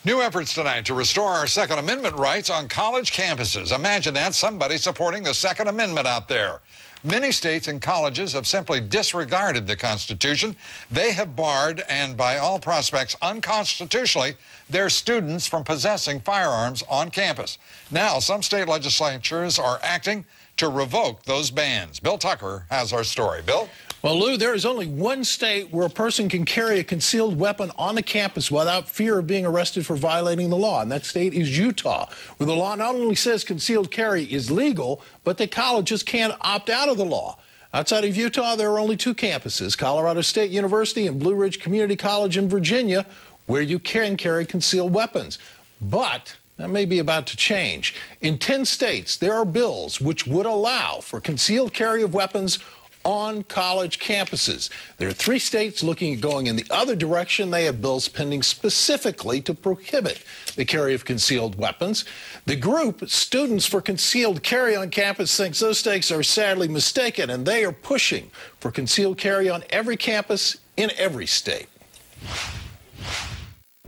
New efforts tonight to restore our Second Amendment rights on college campuses. Imagine that, somebody supporting the Second Amendment out there. Many states and colleges have simply disregarded the Constitution. They have barred, and by all prospects unconstitutionally, their students from possessing firearms on campus. Now, some state legislatures are acting to revoke those bans. Bill Tucker has our story. Bill? Well, Lou, there is only one state where a person can carry a concealed weapon on the campus without fear of being arrested for violating the law, and that state is Utah, where the law not only says concealed carry is legal, but the colleges can't opt out of the law. Outside of Utah, there are only two campuses, Colorado State University and Blue Ridge Community College in Virginia, where you can carry concealed weapons. But that may be about to change. In 10 states, there are bills which would allow for concealed carry of weapons on college campuses. There are 3 states looking at going in the other direction. They have bills pending specifically to prohibit the carry of concealed weapons. The group, Students for Concealed Carry on Campus, thinks those states are sadly mistaken, and they are pushing for concealed carry on every campus in every state.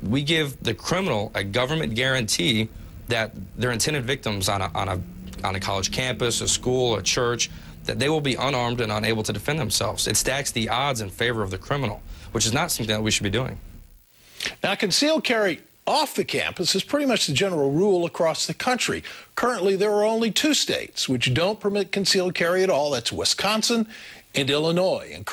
We give the criminal a government guarantee that their intended victims on a college campus, a school, a church, that they will be unarmed and unable to defend themselves. It stacks the odds in favor of the criminal, which is not something that we should be doing. Now, concealed carry off the campus is pretty much the general rule across the country. Currently, there are only 2 states which don't permit concealed carry at all. That's Wisconsin and Illinois. And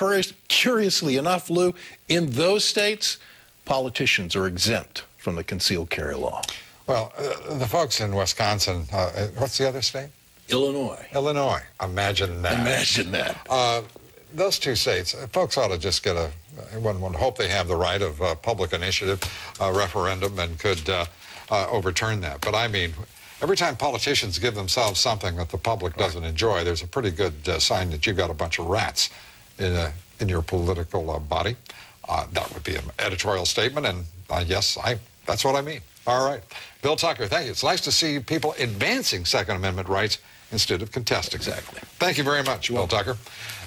curiously enough, Lou, in those states, politicians are exempt from the concealed carry law. Well, the folks in Wisconsin, what's the other state? Illinois. Illinois. Imagine that. Imagine that. Those 2 states, folks ought to just get one would hope they have the right of public initiative referendum and could overturn that. But I mean, every time politicians give themselves something that the public doesn't enjoy, there's a pretty good sign that you've got a bunch of rats in your political body. That would be an editorial statement, and yes, that's what I mean. All right. Bill Tucker, thank you. It's nice to see people advancing Second Amendment rights instead of contesting. Exactly. Thank you very much, Bill Tucker.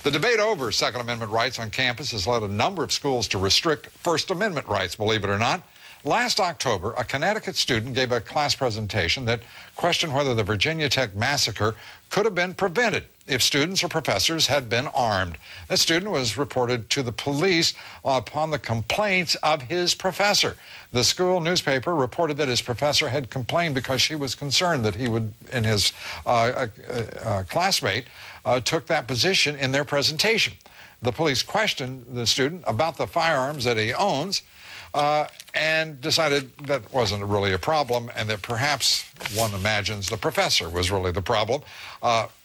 The debate over Second Amendment rights on campus has led a number of schools to restrict First Amendment rights, believe it or not. Last October, a Connecticut student gave a class presentation that questioned whether the Virginia Tech massacre could have been prevented if students or professors had been armed. The student was reported to the police upon the complaints of his professor. The school newspaper reported that his professor had complained because she was concerned that he would, and his classmate took that position in their presentation. The police questioned the student about the firearms that he owns and decided that wasn't really a problem, and that perhaps one imagines the professor was really the problem.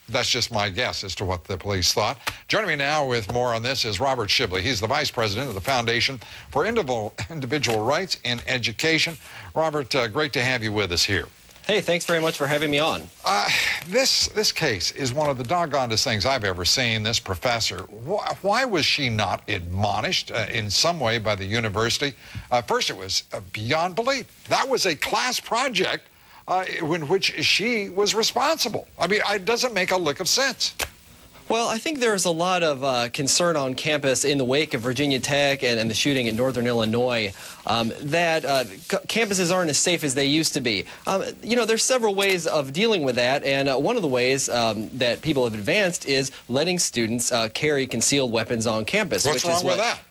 That's just my guess as to what the police thought. Joining me now with more on this is Robert Shibley. He's the vice president of the Foundation for Individual Rights in Education. Robert, great to have you with us here. Hey, thanks very much for having me on. This case is one of the doggonedest things I've ever seen. This professor, why was she not admonished in some way by the university? First, it was beyond belief. That was a class project in which she was responsible. I mean, it doesn't make a lick of sense. Well, I think there's a lot of concern on campus in the wake of Virginia Tech and the shooting in Northern Illinois that campuses aren't as safe as they used to be. You know, there's several ways of dealing with that, and one of the ways that people have advanced is letting students carry concealed weapons on campus. What's wrong with that?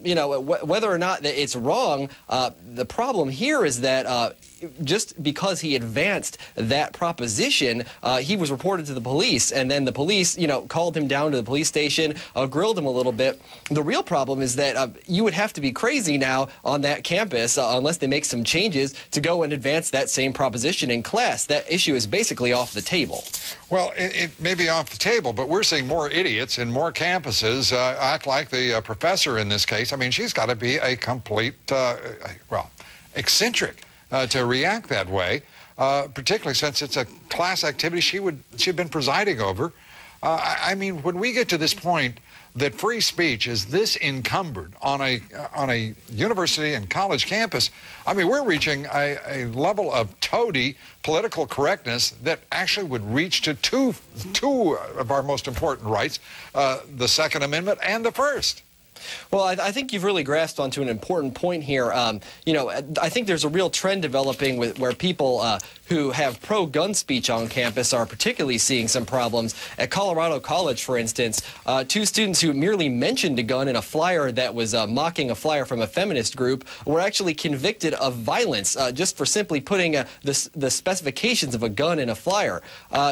You know, whether or not it's wrong, the problem here is that just because he advanced that proposition, he was reported to the police, and then the police, you know, called him down to the police station, grilled him a little bit. The real problem is that you would have to be crazy now on that campus, unless they make some changes, to go and advance that same proposition in class. That issue is basically off the table. Well, it may be off the table, but we're seeing more idiots in more campuses act like the professor in this case. I mean, she's got to be a complete, well, eccentric to react that way, particularly since it's a class activity she'd been presiding over. I mean, when we get to this point that free speech is this encumbered on a university and college campus, I mean, we're reaching a level of toady political correctness that actually would reach to two of our most important rights, the Second Amendment and the First. Well, I think you've really grasped onto an important point here. You know, I think there's a real trend developing where people who have pro-gun speech on campus are particularly seeing some problems. At Colorado College, for instance, 2 students who merely mentioned a gun in a flyer that was mocking a flyer from a feminist group were actually convicted of violence just for simply putting the specifications of a gun in a flyer.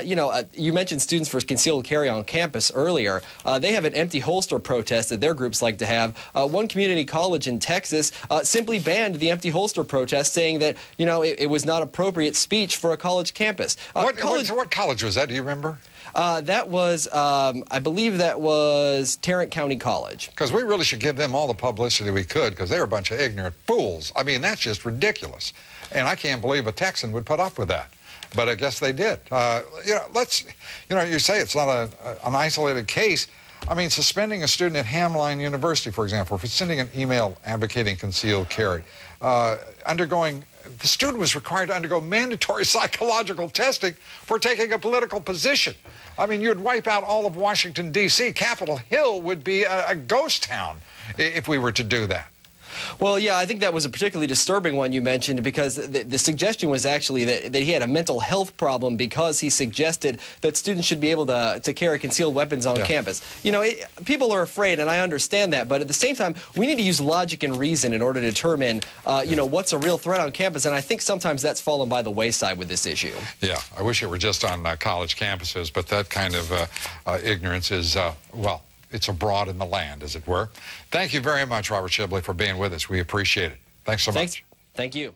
You know, you mentioned Students for Concealed Carry on Campus earlier. They have an empty holster protest that their groups like to have. One community college in Texas simply banned the empty holster protest, saying that, you know, it was not appropriate speech for a college campus. What college was that? Do you remember? That was, I believe that was Tarrant County College. Because we really should give them all the publicity we could, because they're a bunch of ignorant fools. I mean, that's just ridiculous. And I can't believe a Texan would put up with that. But I guess they did. You know, you say it's not an isolated case. I mean, suspending a student at Hamline University, for example, for sending an email advocating concealed carry, the student was required to undergo mandatory psychological testing for taking a political position. I mean, you'd wipe out all of Washington, D.C. Capitol Hill would be a ghost town if we were to do that. Well, yeah, I think that was a particularly disturbing one you mentioned, because the suggestion was actually that he had a mental health problem because he suggested that students should be able to carry concealed weapons on campus. You know, people are afraid, and I understand that, but at the same time, we need to use logic and reason in order to determine, you know, what's a real threat on campus, and I think sometimes that's fallen by the wayside with this issue. Yeah, I wish it were just on college campuses, but that kind of ignorance is, well, it's abroad in the land, as it were. Thank you very much, Robert Shibley, for being with us. We appreciate it. Thanks so much. Thank you.